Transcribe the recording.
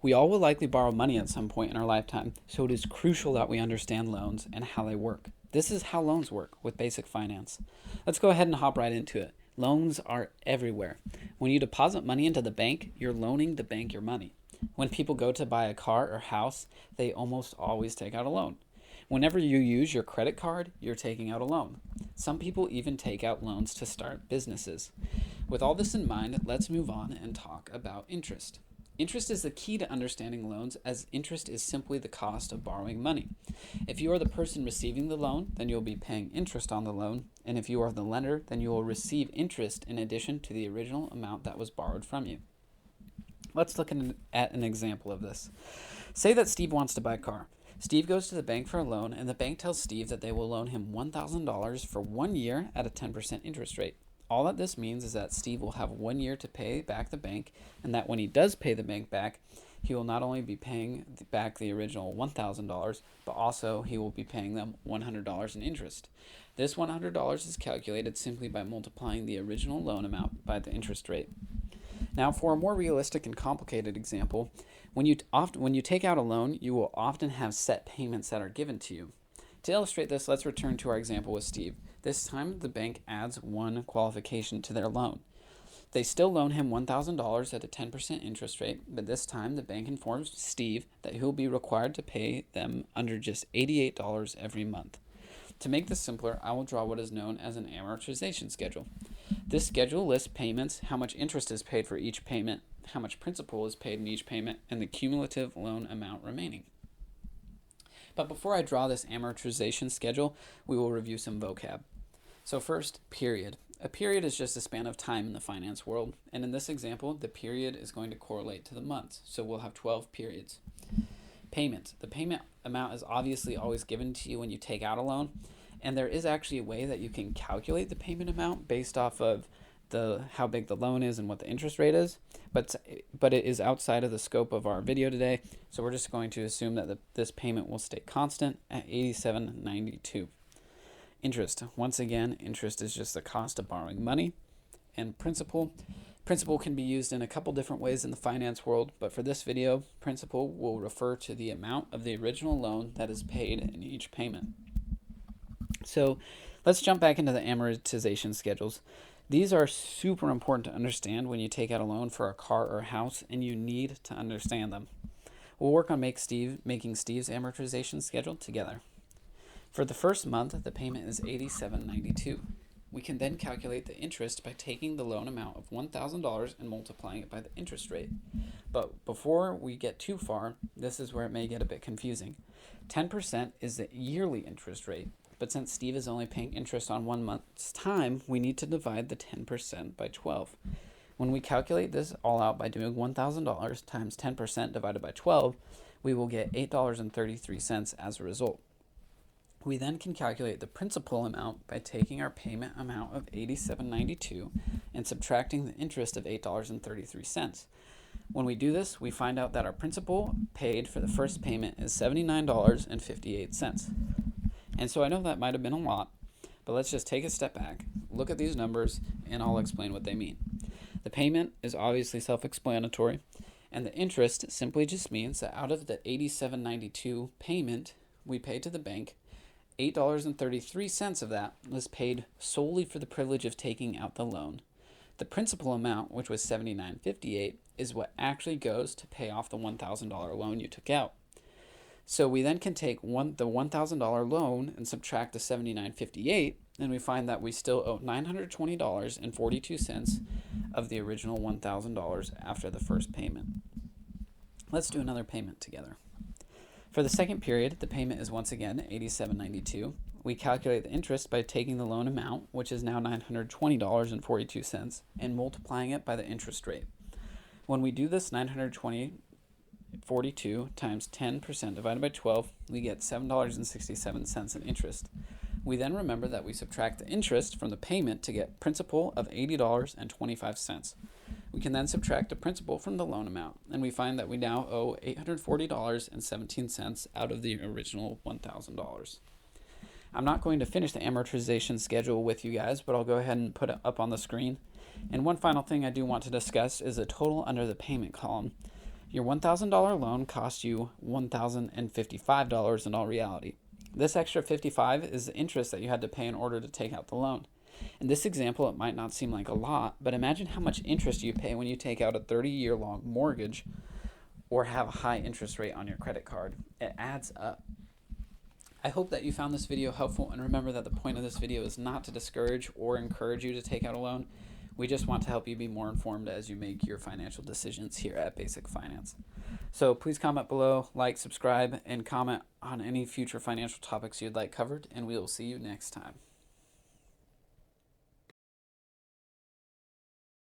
We all will likely borrow money at some point in our lifetime, so it is crucial that we understand loans and how they work. This is how loans work with basic finance. Let's go ahead and hop right into it. Loans are everywhere. When you deposit money into the bank, you're loaning the bank your money. When people go to buy a car or house, they almost always take out a loan. Whenever you use your credit card, you're taking out a loan. Some people even take out loans to start businesses. With all this in mind, let's move on and talk about interest. Interest is the key to understanding loans, as interest is simply the cost of borrowing money. If you are the person receiving the loan, then you'll be paying interest on the loan, and if you are the lender, then you will receive interest in addition to the original amount that was borrowed from you. Let's look at an example of this. Say that Steve wants to buy a car. Steve goes to the bank for a loan, and the bank tells Steve that they will loan him $1,000 for 1 year at a 10% interest rate. All that this means is that Steve will have 1 year to pay back the bank, and that when he does pay the bank back, he will not only be paying back the original $1,000, but also he will be paying them $100 in interest. This $100 is calculated simply by multiplying the original loan amount by the interest rate. Now, for a more realistic and complicated example, when you take out a loan, you will often have set payments that are given to you. To illustrate this, let's return to our example with Steve. This time, the bank adds one qualification to their loan. They still loan him $1,000 at a 10% interest rate, but this time the bank informs Steve that he'll be required to pay them under just $88 every month. To make this simpler, I will draw what is known as an amortization schedule. This schedule lists payments, how much interest is paid for each payment, how much principal is paid in each payment, and the cumulative loan amount remaining. But before I draw this amortization schedule, we will review some vocab. So first, period. A period is just a span of time in the finance world, and in this example, the period is going to correlate to the months, so we'll have 12 periods. Payment. The payment amount is obviously always given to you when you take out a loan, and there is actually a way that you can calculate the payment amount based off of how big the loan is and what the interest rate is, but it is outside of the scope of our video today, so we're just going to assume that this payment will stay constant at $87.92. Interest. Once again, interest is just the cost of borrowing money. And principal. Principal can be used in a couple different ways in the finance world, but for this video, principal will refer to the amount of the original loan that is paid in each payment. So let's jump back into the amortization schedules. These are super important to understand when you take out a loan for a car or a house, and you need to understand them. We'll work on making Steve's amortization schedule together. For the first month, the payment is $87.92. We can then calculate the interest by taking the loan amount of $1,000 and multiplying it by the interest rate. But before we get too far, this is where it may get a bit confusing. 10% is the yearly interest rate, but since Steve is only paying interest on 1 month's time, we need to divide the 10% by 12. When we calculate this all out by doing $1,000 times 10% divided by 12, we will get $8.33 as a result. We then can calculate the principal amount by taking our payment amount of $87.92 and subtracting the interest of $8.33. When we do this, we find out that our principal paid for the first payment is $79.58. And so I know that might have been a lot, but let's just take a step back, look at these numbers, and I'll explain what they mean. The payment is obviously self-explanatory, and the interest simply just means that out of the $87.92 payment we paid to the bank, $8.33 of that was paid solely for the privilege of taking out the loan. The principal amount, which was $79.58, is what actually goes to pay off the $1,000 loan you took out. So we then can take the $1,000 loan and subtract the $79.58, and we find that we still owe $920.42 of the original $1,000 after the first payment. Let's do another payment together. For the second period, the payment is once again $87.92. We calculate the interest by taking the loan amount, which is now $920.42, and multiplying it by the interest rate. When we do this, $920.42 times 10% divided by 12, we get $7.67 in interest. We then remember that we subtract the interest from the payment to get principal of $80.25. We can then subtract the principal from the loan amount, and we find that we now owe $840.17 out of the original $1,000. I'm not going to finish the amortization schedule with you guys, but I'll go ahead and put it up on the screen. And one final thing I do want to discuss is the total under the payment column. Your $1,000 loan cost you $1,055 in all reality. This extra $55 is the interest that you had to pay in order to take out the loan. In this example, it might not seem like a lot, but imagine how much interest you pay when you take out a 30-year-long mortgage or have a high interest rate on your credit card. It adds up. I hope that you found this video helpful, and remember that the point of this video is not to discourage or encourage you to take out a loan. We just want to help you be more informed as you make your financial decisions here at Basic Finance. So please comment below, like, subscribe, and comment on any future financial topics you'd like covered, and we will see you next time.